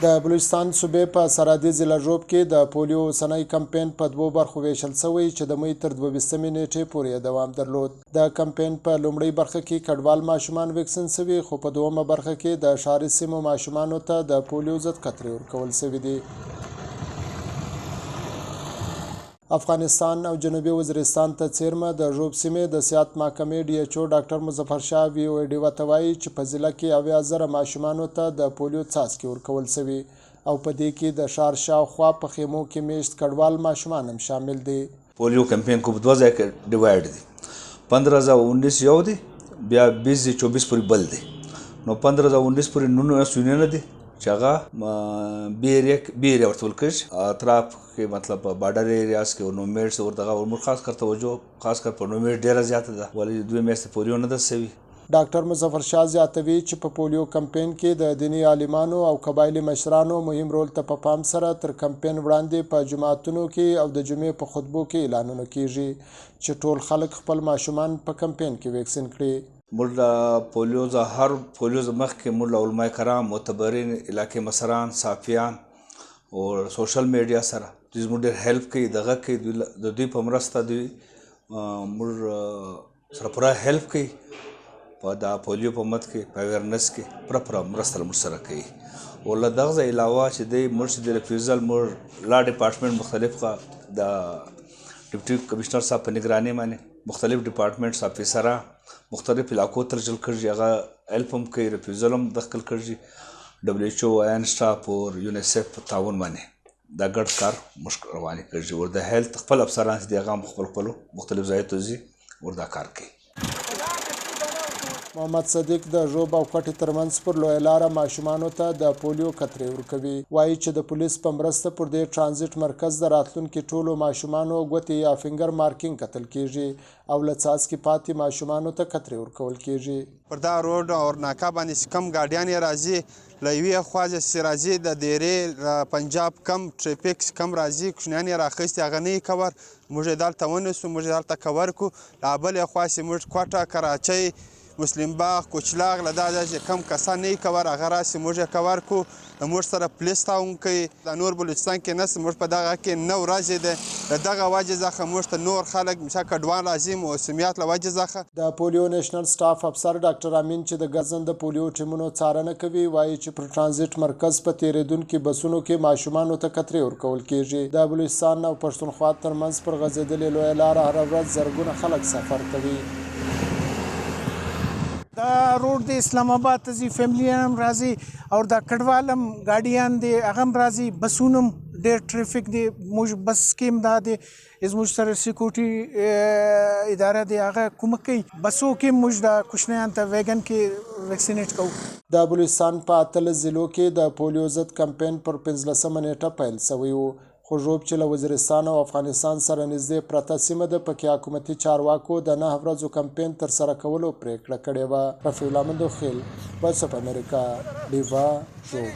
د بلوچستان صوبې په سرحدي ضلع ژوب کې د پولیو اوسنی کمپاین په دوو برخو ویشل شوی چې د مې تر 22 نیټې پورې دوام درلود. د کمپاین په لومړۍ برخه کې کډوال ماشومان ویکسین شوي، خو په دومه برخه کې د ښاري سیمو ماشومانو ته د پولیو ضد قطرې ورکول شوي دي. افغانستان او جنوبي وزیرستان ته څیرمه د ژوب سیمې د صحت محکمې ډي ایچ او ډاکټر مظفر شاه VOAD ورته وایي چې په ضلع کې 70,000 ماشومانو ته د پولیو څاڅکي ورکول شوي او په دې کې د ښار شاوخوا په خیمو کې میشت کډوال ماشومان هم شامل دي. پولیو کمپین کو په دوه ځای کې ډیوایډ دي. 1519 یو دی، بیا 2024 پورې بل دی. نو 1519 پورې 19 یونونه دي چې هغه بی ایریا ورته ویل کېږي. اطراف کې مطلب بارډر ایریاز کې نومیډس ورته ورمور خاص کر توجه خاص کر په نومیډ ډېره زیاته ده، ولې 2 میاشتې پولیو نه ده سوي. ډاکټر مظفر شاه زیاتوي چې په پولیو کمپاین کې د دیني عالمانو او قبایلي مشرانو مهم رول ته په پام سره تر کمپاین وړاندې په جماعتونو کې او د جمعې په خطبو کې اعلانونه کیږي چې ټول خلک خپل ماشومان په کمپاین کې ویکسین کړي. موږ د پولیو هر پولیو مخکې موږ له علماء کرام، معتبرین، علاقې مسران، صحافیان او سوشل میډیا سره دوی زموږ ډېر هیلپ کوي، دغه کوي، د دوی په مرسته دوی موږ سره پوره هیلپ کوي په د پولیو په مت کې په اویرنس کې پوره مرسته موږ سره کوي. او له دغه علاوه چې دی موږ چې د ریفیوزل موږ لا ډپارټمنټ مختلف د ډیپټي کمشنر صاحب په نگرانۍ باندې مختلف ډپارټمنټس افیسران مختلف علاقو ته رجل کړي، هغه هیلپ هم کوي، ریفیوزل هم دخل کړي، WHO ان سټاف او یونیسف په تعاون باندې دا ګډ کار موږ روانې کړي. ور د هیلث خپل افسران چې هغه هم خپل مختلف ځایو ته ځي ور دا کار کوي. محمد صدیق د ژوب او کټې ترمنځ پر لویه لاره ماشومانو ته د پولیو قطرې ورکوي. وایي چې د پولیس په مرسته پر دې ټرانزیټ مرکز د راتلونکي ټولو ماشومانو ګوتې یا فنګر مارکینګ کتل کیږي او له څاڅکي پاتې ماشومانو ته قطرې ورکول کیږي. پر دا روډ او ناکا باندې چې کم ګاډیان یې راځي له یوې خوا چې راځي د دیرې پنجاب کم ټریفیک کم راځي، کوچنیان یې راخیستي هغه نه یې کور، موږ یې دلته ونیسو، موږ یې دلته کور کړو. له بلې خوا چې موږ کوټه، کراچۍ، مسلم باغ، کوچلاغ له دا ځای چې کم کسان نه یې کور هغه راسي موږ یې کور کړو. موږ سره پولیس تعاون کوي. د نور بلوچستان کې نس موږ په دغه کې 9 ورځې ده، له دغه وجې څخه موږ ته نور خلک مثلا کډوال راځي موسمیات له وجې څخه. د پولیو نیشنل سټاف افسر ډاکټر امین چې د ګرځند د پولیو ټیمونو څارنه کوي وایي چې پر ټرانزیټ مرکز په تیریدونکو بسونو کې ماشومانو ته قطرې ورکول کیږي. د بلوچستان او پښتونخوا ترمنځ پر غځېدلې لویه لاره هره ورځ زرګونه خلک سفر کوي. دا روډ د اسلام آباد ته ځي، فیملیان هم راځي او دا کډوال هم ګاډیان دي هغه هم راځي، بسونه هم ډېر ټریفیک دی. موږ بس کې هم دا دی زموږ سره سیکورټي اداره دی هغه کومک کوي. بسو کې موږ د کوچنیان ته ویګن کې ویکسینیټ کوو. د بلوچستان په 18 ضلعو کې د پولیو ضد کمپاین پر 15 نیټه پیل شوی و، خو ژوب چې له وزیرستان او افغانستان سره نږدې پرته سیمه ده پکې حکومتي چارواکو د 9 ورځو کمپاین ترسره کولو پرېکړه کړې وه. رفیع الله مندوخیل، وایس اف امریکا، ډیوا، ژوب.